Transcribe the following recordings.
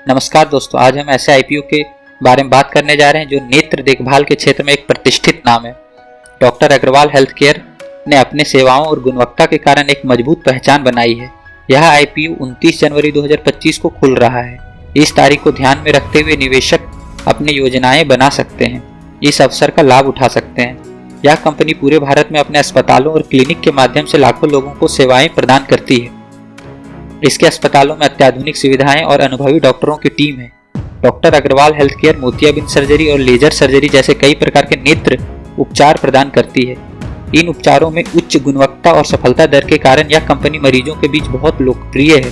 नमस्कार दोस्तों, आज हम ऐसे आईपीओ के बारे में बात करने जा रहे हैं जो नेत्र देखभाल के क्षेत्र में एक प्रतिष्ठित नाम है। डॉक्टर अग्रवाल हेल्थ केयर ने अपने सेवाओं और गुणवत्ता के कारण एक मजबूत पहचान बनाई है। यह आईपीओ 29 जनवरी 2025 को खुल रहा है। इस तारीख को ध्यान में रखते हुए निवेशक अपनी योजनाएं बना सकते हैं, इस अवसर का लाभ उठा सकते हैं। यह कंपनी पूरे भारत में अपने अस्पतालों और क्लिनिक के माध्यम से लाखों लोगों को सेवाएं प्रदान करती है। इसके अस्पतालों में अत्याधुनिक सुविधाएं और अनुभवी डॉक्टरों की टीम है। डॉक्टर अग्रवाल हेल्थ केयर मोतियाबिंद सर्जरी और लेजर सर्जरी जैसे कई प्रकार के नेत्र उपचार प्रदान करती है। इन उपचारों में उच्च गुणवत्ता और सफलता दर के कारण यह कंपनी मरीजों के बीच बहुत लोकप्रिय है।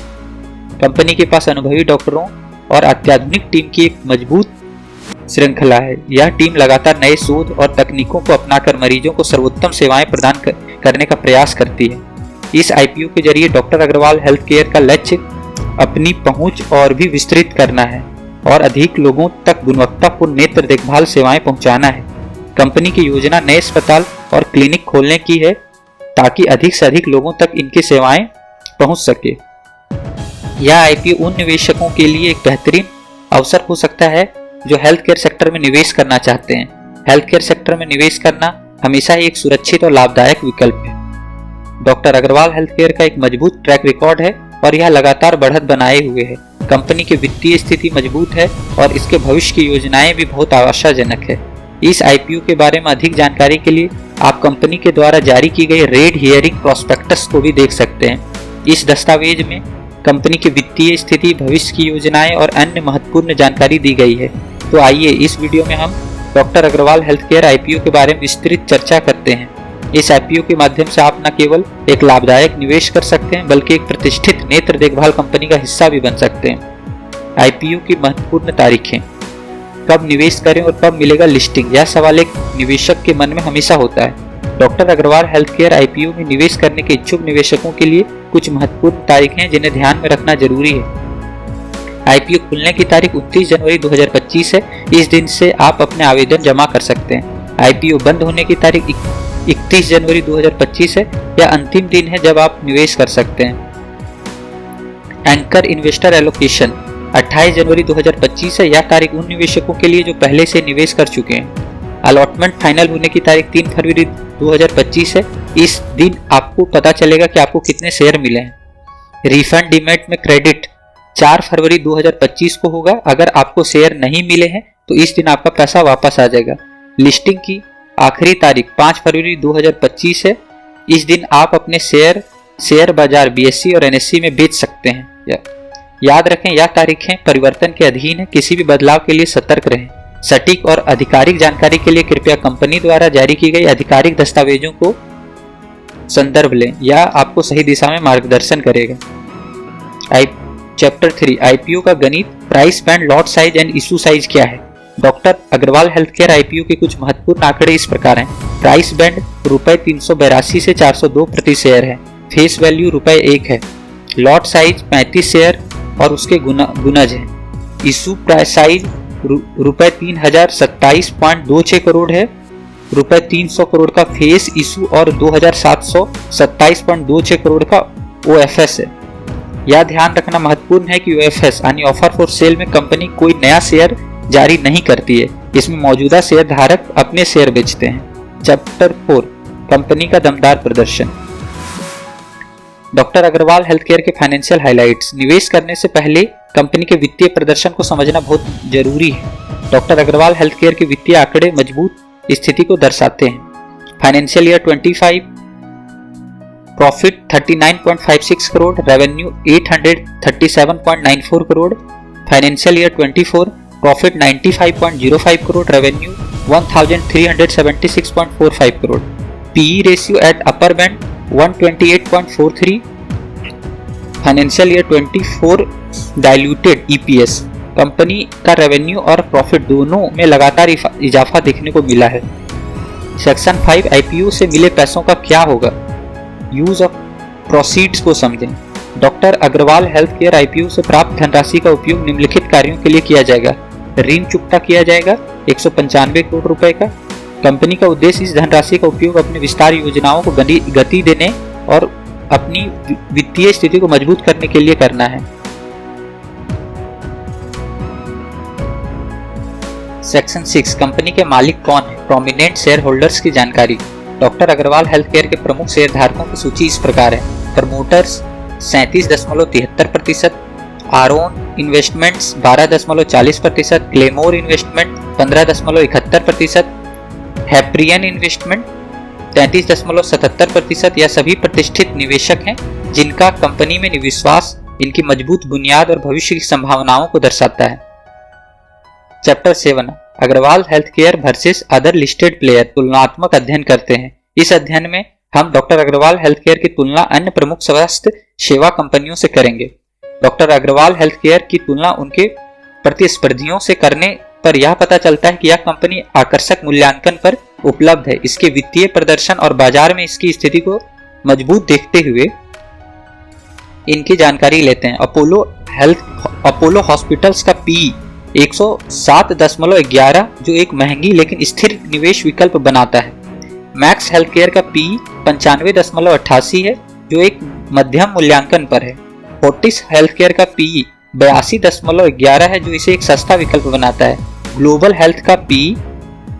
कंपनी के पास अनुभवी डॉक्टरों और अत्याधुनिक टीम की एक मजबूत श्रृंखला है। यह टीम लगातार नए शोध और तकनीकों को अपनाकर मरीजों को सर्वोत्तम सेवाएं प्रदान करने का प्रयास करती है। इस आईपीओ के जरिए डॉक्टर अग्रवाल हेल्थ केयर का लक्ष्य अपनी पहुंच और भी विस्तृत करना है और अधिक लोगों तक गुणवत्तापूर्ण नेत्र देखभाल सेवाएं पहुंचाना है। कंपनी की योजना नए अस्पताल और क्लिनिक खोलने की है ताकि अधिक से अधिक लोगों तक इनकी सेवाएं पहुंच सके। यह आईपीओ उन निवेशकों के लिए एक बेहतरीन अवसर हो सकता है जो हेल्थ केयर सेक्टर में निवेश करना चाहते हैं। हेल्थ केयर सेक्टर में निवेश करना हमेशा ही एक सुरक्षित और लाभदायक विकल्प है। डॉक्टर अग्रवाल हेल्थ केयर का एक मजबूत ट्रैक रिकॉर्ड है और यह लगातार बढ़त बनाए हुए है। कंपनी की वित्तीय स्थिति मजबूत है और इसके भविष्य की योजनाएं भी बहुत आशाजनक है। इस आईपीओ के बारे में अधिक जानकारी के लिए आप कंपनी के द्वारा जारी की गई रेड हियरिंग प्रोस्पेक्टस को भी देख सकते हैं। इस दस्तावेज में कंपनी की वित्तीय स्थिति, भविष्य की योजनाएं और अन्य महत्वपूर्ण जानकारी दी गई है। तो आइए इस वीडियो में हम doctor Agarwal health care IPO के बारे में विस्तृत चर्चा करते हैं। इस आईपीओ के माध्यम से आप न केवल एक लाभदायक निवेश कर सकते हैं बल्कि एक प्रतिष्ठित नेत्र देखभाल कंपनी का हिस्सा भी बन सकते हैं। आईपीओ की महत्वपूर्ण तारीखें, कब निवेश करें और कब मिलेगा लिस्टिंग, यह सवाल एक निवेशक के मन में हमेशा होता है। Doctor Agarwal health care IPO में निवेश करने के इच्छुक निवेशकों के लिए कुछ महत्वपूर्ण तारीखें हैं जिन्हें ध्यान में रखना जरूरी है। आईपीओ खुलने की तारीख 29 जनवरी 2025 है। इस दिन से आप अपने आवेदन जमा कर सकते हैं। आईपीओ बंद होने की तारीख 31 जनवरी 2025 है। यह अंतिम दिन है जब आप निवेश कर सकते हैं। एंकर इन्वेस्टर एलोकेशन 28 जनवरी 2025 है। यह तारीख उन निवेशकों के लिए जो पहले से निवेश कर चुके हैं। अलॉटमेंट फाइनल होने की तारीख 3 फरवरी 2025 है। इस दिन आपको पता चलेगा कि आपको कितने शेयर मिले हैं। रिफंड डीमैट में क्रेडिट 4 फरवरी 2025 को होगा। अगर आपको शेयर नहीं मिले हैं तो इस दिन आपका पैसा वापस आ जाएगा। लिस्टिंग की आखिरी तारीख 5 फरवरी 2025 है। इस दिन आप अपने शेयर बाजार बीएससी और एनएससी में बेच सकते हैं। याद रखें, यह तारीखें परिवर्तन के अधीन है। किसी भी बदलाव के लिए सतर्क रहें। सटीक और आधिकारिक जानकारी के लिए कृपया कंपनी द्वारा जारी की गई आधिकारिक दस्तावेजों को संदर्भ लें। यह आपको सही दिशा में मार्गदर्शन करेगा। चैप्टर 3 आईपीओ का गणित, price band, lot size and issue size क्या है। Doctor Agarwal health care IPO के कुछ महत्वपूर्ण आंकड़े इस प्रकार हैं। प्राइस बैंड ₹382 से 402 प्रति शेयर है। फेस वैल्यू ₹1 है। लॉट साइज 35 शेयर और उसके गुणज है। इशू प्राइस साइज ₹3027.26 करोड़ है। ₹300 करोड़ का फेस इशू और 2727.26 करोड़ का ओएफएस है। यह ध्यान रखना महत्वपूर्ण है कि ओएफएस यानी ऑफर फॉर सेल में कंपनी कोई नया शेयर जारी नहीं करती है। इसमें मौजूदा शेयर धारक अपने शेयर बेचते हैं। चैप्टर 4 कंपनी का दमदार प्रदर्शन। डॉक्टर अग्रवाल हेल्थ केयर के फाइनेंशियल हाइलाइट्स। निवेश करने से पहले कंपनी के वित्तीय प्रदर्शन को समझना बहुत जरूरी है। डॉक्टर अग्रवाल हेल्थ केयर के वित्तीय आंकड़े मजबूत स्थिति को दर्शाते हैं। Financial year 25 profit 39.56 crore, revenue 837.94 crore. Financial year 24 profit 95.05 crore, revenue 1376.45 crore. PE ratio at upper band 128.43। Financial year 24 diluted EPS. Company का रेवेन्यू और प्रॉफिट दोनों में लगातार इजाफा देखने को मिला है। सेक्शन 5 आईपीओ से मिले पैसों का क्या होगा। यूज ऑफ प्रोसीड्स को समझें। डॉक्टर अग्रवाल हेल्थ केयर आईपीओ से प्राप्त धनराशि का उपयोग निम्नलिखित कार्यों के लिए किया जाएगा। ऋण चुकता किया जाएगा 195 करोड़ रुपए का। कंपनी का उद्देश्य इस धनराशि का उपयोग अपनी विस्तार योजनाओं को गति देने और अपनी वित्तीय स्थिति को मजबूत करने के लिए करना है। सेक्शन 6 कंपनी के मालिक कौन है, प्रोमिनेंट शेयर होल्डर्स की जानकारी। डॉक्टर अग्रवाल हेल्थ केयर के प्रमुख शेयरधारकों की सूची इस प्रकार है। Promoters 37.73%, Aaron investments 12.40%, Claymore investment 15.71%, Hyperion investment 33.77%। यह सभी प्रतिष्ठित निवेशक हैं जिनका कंपनी में विश्वास इनकी मजबूत बुनियाद और भविष्य की संभावनाओं को दर्शाता है। Chapter 7 Agarwal health care versus other listed player तुलनात्मक अध्ययन करते हैं। इस अध्ययन में हम डॉक्टर अग्रवाल हेल्थ केयर की तुलना अन्य प्रमुख स्वास्थ्य सेवा कंपनियों से करेंगे। डॉक्टर अग्रवाल हेल्थ केयर की तुलना उनके प्रतिस्पर्धियों से करने पर यह पता चलता है कि यह कंपनी आकर्षक मूल्यांकन पर उपलब्ध है। इसके वित्तीय प्रदर्शन और बाजार में इसकी स्थिति को मजबूत देखते हुए इनकी जानकारी लेते हैं। अपोलो हॉस्पिटल्स का पी 107.11 जो एक महंगी लेकिन स्थिर निवेश विकल्प बनाता है। मैक्स हेल्थ केयर का पी 95.88 है जो एक मध्यम मूल्यांकन पर है। फोर्टिस हेल्थ केयर का पी 82.11 है जो इसे एक सस्ता विकल्प बनाता है। ग्लोबल हेल्थ का पी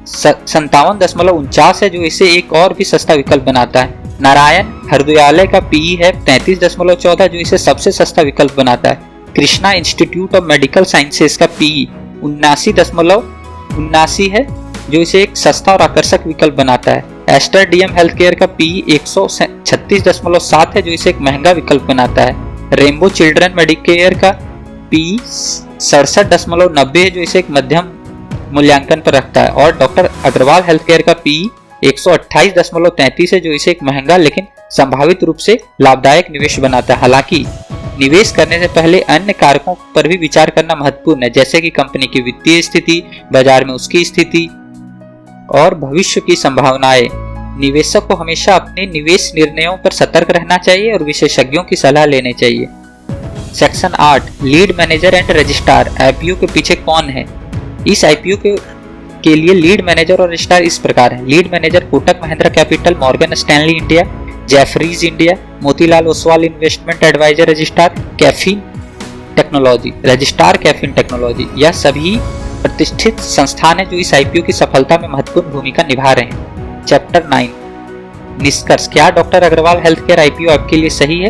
57.49 है जो इसे एक और भी सस्ता विकल्प बनाता है। नारायण हृदयालय का पी है 33.14 जो इसे सबसे सस्ता विकल्प बनाता है। Krishna institute of medical sciences का पी 79.79 है जो इसे एक सस्ता और आकर्षक विकल्प बनाता है। एस्टर डीएम हेल्थ केयर का पी 136.7 है जो इसे एक महंगा विकल्प बनाता है। रेनबो चिल्ड्रन मेडिकेयर का पी 67.90 है जो इसे एक मध्यम मूल्यांकन पर रखता है। और डॉक्टर अग्रवाल हेल्थ केयर का पी 128.33 है जो इसे एक महंगा लेकिन संभावित रूप से लाभदायक निवेश बनाता है। हालांकि निवेश करने से पहले अन्य कारकों पर भी विचार करना महत्वपूर्ण है, जैसे कि कंपनी की वित्तीय स्थिति, बाजार में उसकी स्थिति और भविष्य की संभावनाएं। निवेशक को हमेशा अपने निवेश निर्णयों पर सतर्क रहना चाहिए और विशेषज्ञों की सलाह लेनी चाहिए। Section 8 lead manager and registrar IPO के पीछे कौन है। इस आईपीओ के लिए लीड मैनेजर और रजिस्ट्रार इस प्रकार है। Lead manager Kotak Mahindra capital, Morgan Stanley India, Jefferies India, Motilal Oswal investment adviser. Registrar KFin technology, registrar KFin technology. यह सभी प्रतिष्ठित संस्थान है जो इस आईपीओ की सफलता में महत्वपूर्ण भूमिका निभा रहे हैं। चैप्टर 9 निष्कर्ष। क्या doctor Agarwal health care IPO आपके लिए सही है।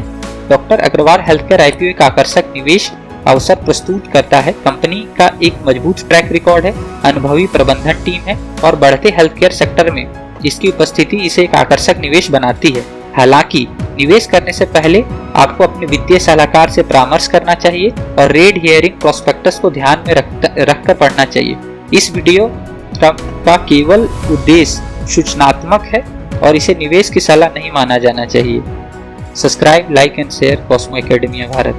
Doctor Agarwal health care IPO एक आकर्षक निवेश अवसर प्रस्तुत करता है। कंपनी का एक मजबूत ट्रैक रिकॉर्ड है, अनुभवी प्रबंधन टीम है और बढ़ते हेल्थ केयर सेक्टर में इसकी उपस्थिति इसे एक आकर्षक निवेश बनाती है। हालांकि निवेश करने से पहले आपको अपने वित्तीय सलाहकार से परामर्श करना चाहिए और रेड हियरिंग प्रोस्पेक्टस को ध्यान में रखकर पढ़ना चाहिए। इस वीडियो का केवल उद्देश्य सूचनात्मक है और इसे निवेश की सलाह नहीं माना जाना चाहिए। Subscribe, like and share Cosmo academy Bharat.